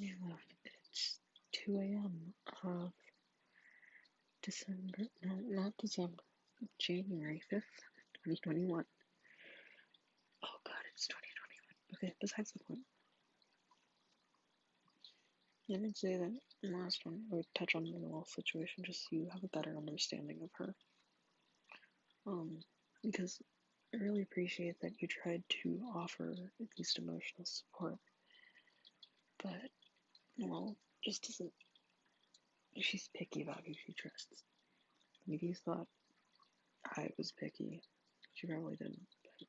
Yeah, it's 2 a.m. of December, no, not December, January 5th, 2021. Oh god, it's 2021. Okay, besides the point. I did say that in the last one I would touch on the Noelle situation just so you have a better understanding of her. Because I really appreciate that you tried to offer at least emotional support, but Noelle just doesn't. She's picky about who she trusts. Maybe you thought I was picky. She probably didn't. But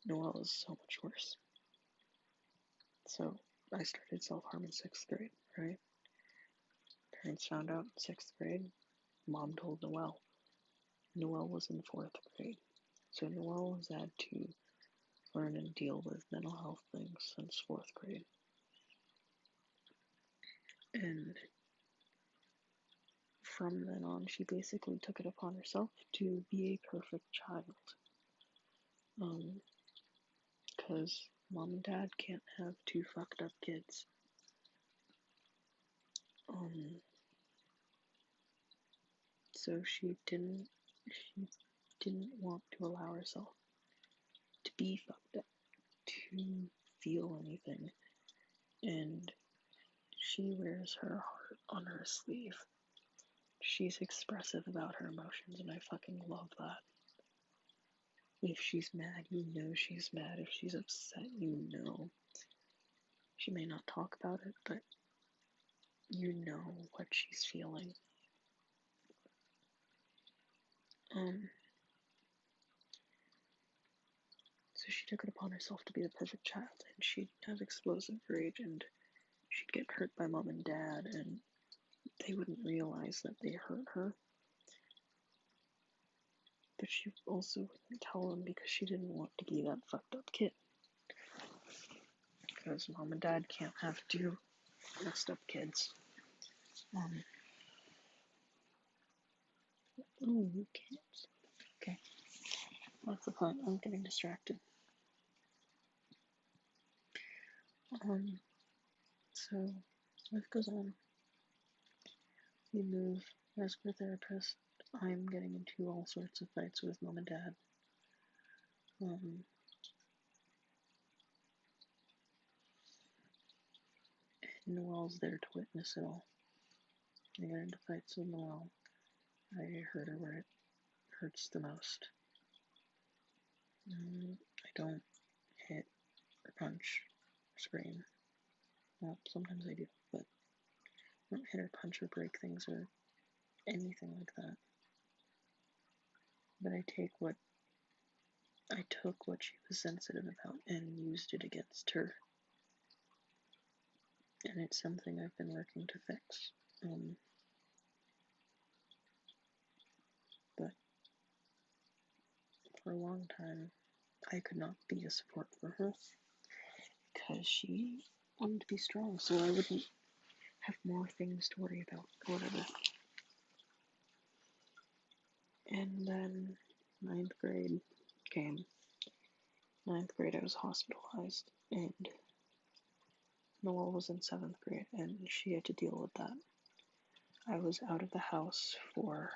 Noelle is so much worse. So I started self-harm in 6th grade, right? Parents found out in 6th grade. Mom told Noelle. Noelle was in 4th grade. So Noelle has had to learn and deal with mental health things since 4th grade. And from then on, she basically took it upon herself to be a perfect child. Because mom and dad can't have two fucked up kids. So she didn't want to allow herself to be fucked up, to feel anything, and she wears her heart on her sleeve. She's expressive about her emotions, and I fucking love that. If she's mad, you know she's mad. If she's upset, you know. She may not talk about it, but you know what she's feeling. So she took it upon herself to be the perfect child, and she'd have explosive rage, and she'd get hurt by mom and dad, and they wouldn't realize that they hurt her. But she also wouldn't tell them because she didn't want to be that fucked up kid. Because mom and dad can't have two messed up kids. Oh, you can't. Okay. What's the point? I'm getting distracted. So life goes on. We move. As per therapist, I'm getting into all sorts of fights with mom and dad. And Noelle's there to witness it all. I get into fights with Noelle. I hurt her where it hurts the most. I don't hit or punch or scream. Well, sometimes I do, but I don't hit or punch or break things or anything like that. But I took what she was sensitive about and used it against her. And it's something I've been working to fix. But for a long time, I could not be a support for her because she wanted to be strong, so I wouldn't have more things to worry about or whatever. And then 9th grade came. 9th grade, I was hospitalized, and Noelle was in 7th grade, and she had to deal with that. I was out of the house for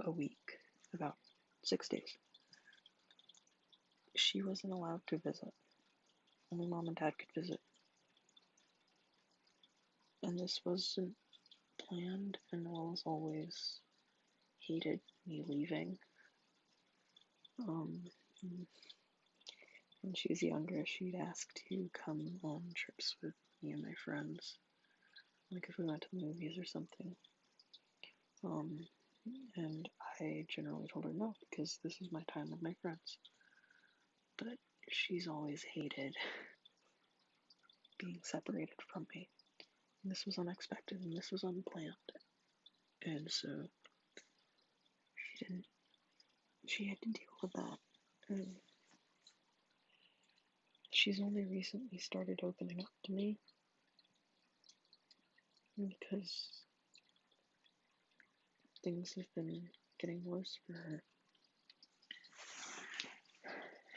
a week, about 6 days. She wasn't allowed to visit. Only mom and dad could visit. And this wasn't planned, and Noelle's always hated me leaving. When she was younger, she'd ask to come on trips with me and my friends, like if we went to the movies or something. And I generally told her no, because this is my time with my friends. But she's always hated being separated from me. And this was unexpected, and this was unplanned. And so she had to deal with that. And she's only recently started opening up to me because things have been getting worse for her.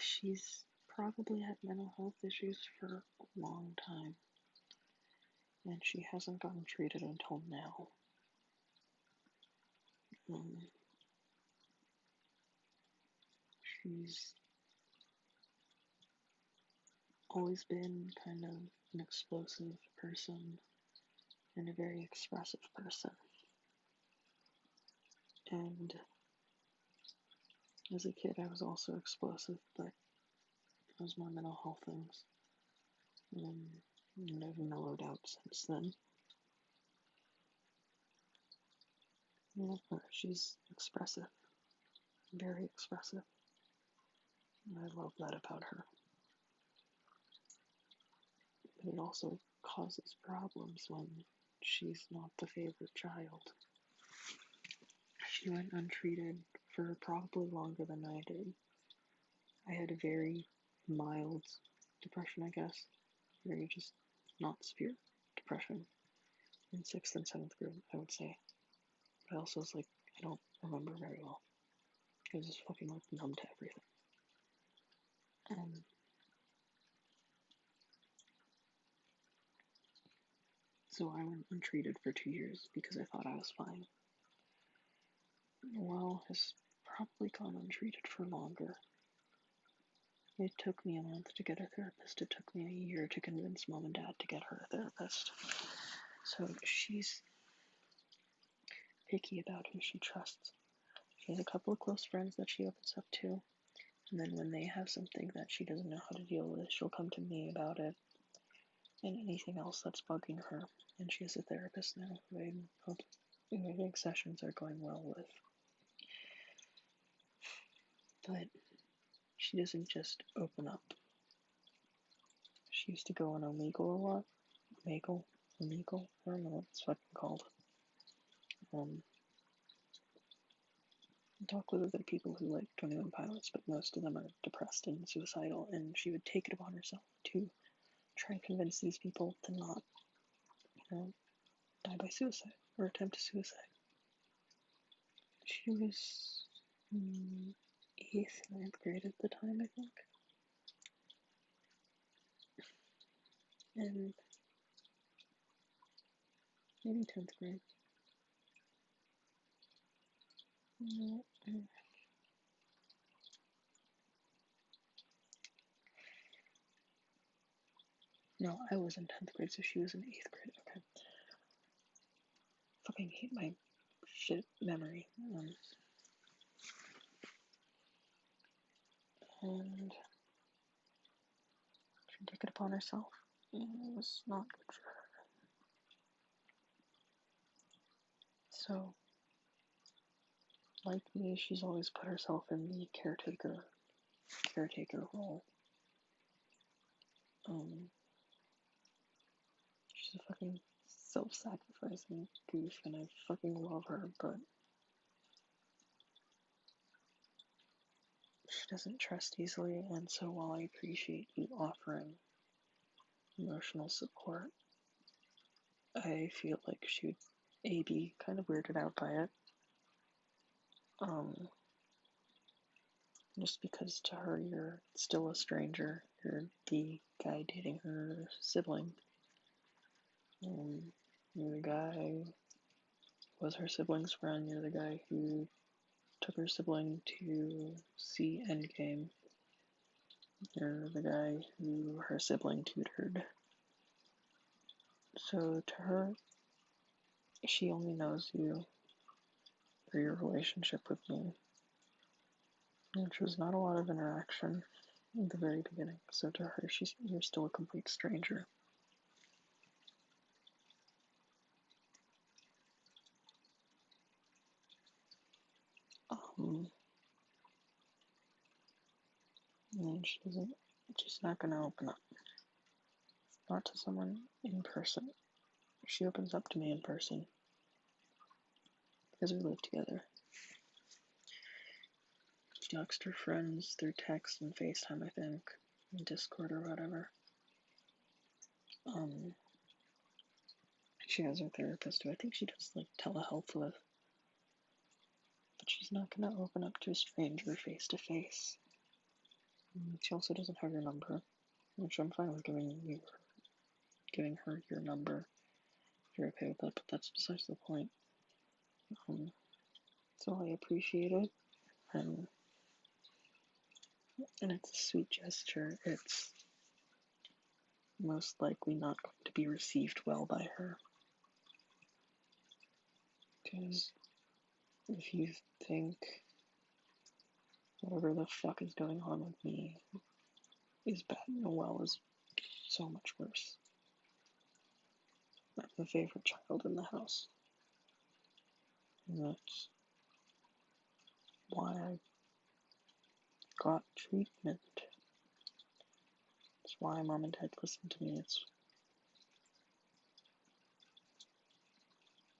She's probably had mental health issues for a long time. and she hasn't gotten treated until now. She's always been kind of an explosive person and a very expressive person. And as a kid, I was also explosive, but it was more mental health things. And I've mellowed out since then. Yeah, she's expressive, very expressive. And I love that about her. But it also causes problems when she's not the favorite child. She went untreated for probably longer than I did. I had a very mild depression, I guess. Very just not severe depression in 6th and 7th grade, I would say. But I also was like, I don't remember very well. I was just fucking like numb to everything. So I went untreated for 2 years because I thought I was fine. Well, has probably gone untreated for longer. It took me a month to get a therapist. It took me a year to convince mom and dad to get her a therapist. So she's picky about who she trusts. She has a couple of close friends that she opens up to. And then when they have something that she doesn't know how to deal with, she'll come to me about it. And anything else that's bugging her. And she has a therapist now who I think sessions are going well with. But she doesn't just open up. She used to go on Omegle a lot. Omegle? I don't know what it's fucking called. Talk with other people who like 21 Pilots, but most of them are depressed and suicidal, and she would take it upon herself to try and convince these people to not, die by suicide or attempt suicide. She was 8th, 9th grade at the time, I think. And maybe 10th grade. No, I was in 10th grade, so she was in 8th grade. Okay. Fucking hate my shit memory. And she took it upon herself. And it was not good for her. So, like me, she's always put herself in the caretaker role. She's a fucking self-sacrificing goof, and I fucking love her, but she doesn't trust easily, and so while I appreciate you offering emotional support, I feel like she would be kind of weirded out by it. Just because to her you're still a stranger. You're the guy dating her sibling. You're the guy who was her sibling's friend. You're the guy who took her sibling to see Endgame. You're the guy who her sibling tutored. So to her, she only knows you for your relationship with me, which was not a lot of interaction at the very beginning. So to her, you're still a complete stranger. And she's not gonna open up. Not to someone in person. She opens up to me in person. Because we live together. She talks to her friends through text and FaceTime, I think. And Discord or whatever. She has her therapist who I think she does like telehealth with. But she's not gonna open up to a stranger face to face. She also doesn't have your number, which I'm fine with giving her your number. you're okay with that, but that's besides the point. So I appreciate it, and it's a sweet gesture. It's most likely not going to be received well by her. Because if you think whatever the fuck is going on with me is bad, Noelle is so much worse. I'm the favorite child in the house. And that's why I got treatment. It's why Mom and Dad listened to me.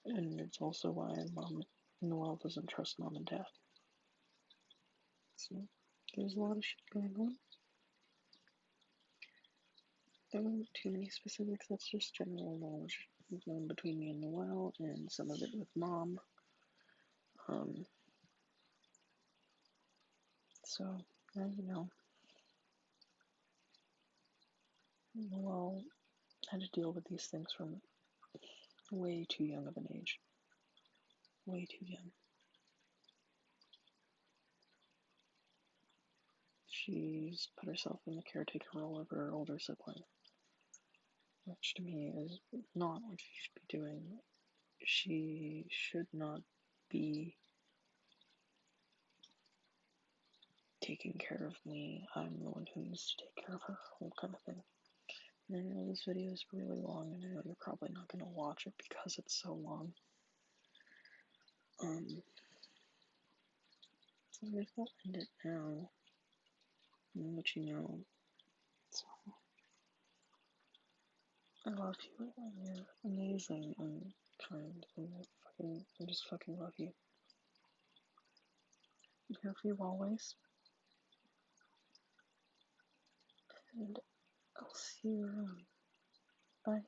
And it's also why Noelle doesn't trust Mom and Dad. So there's a lot of shit going on. I don't know too many specifics, that's just general knowledge between me and Noelle, and some of it with Mom. So, Noelle had to deal with these things from way too young of an age. Way too young. She's put herself in the caretaker role of her older sibling, which to me is not what she should be doing. She should not be taking care of me. I'm the one who needs to take care of her, whole kind of thing. And I know this video is really long, and I know you're probably not going to watch it because it's so long. So I guess I'll end it now and let you know. So, I love you, and you're amazing and kind, and I just fucking love you. I'm here for you always. And I'll see you around. Bye.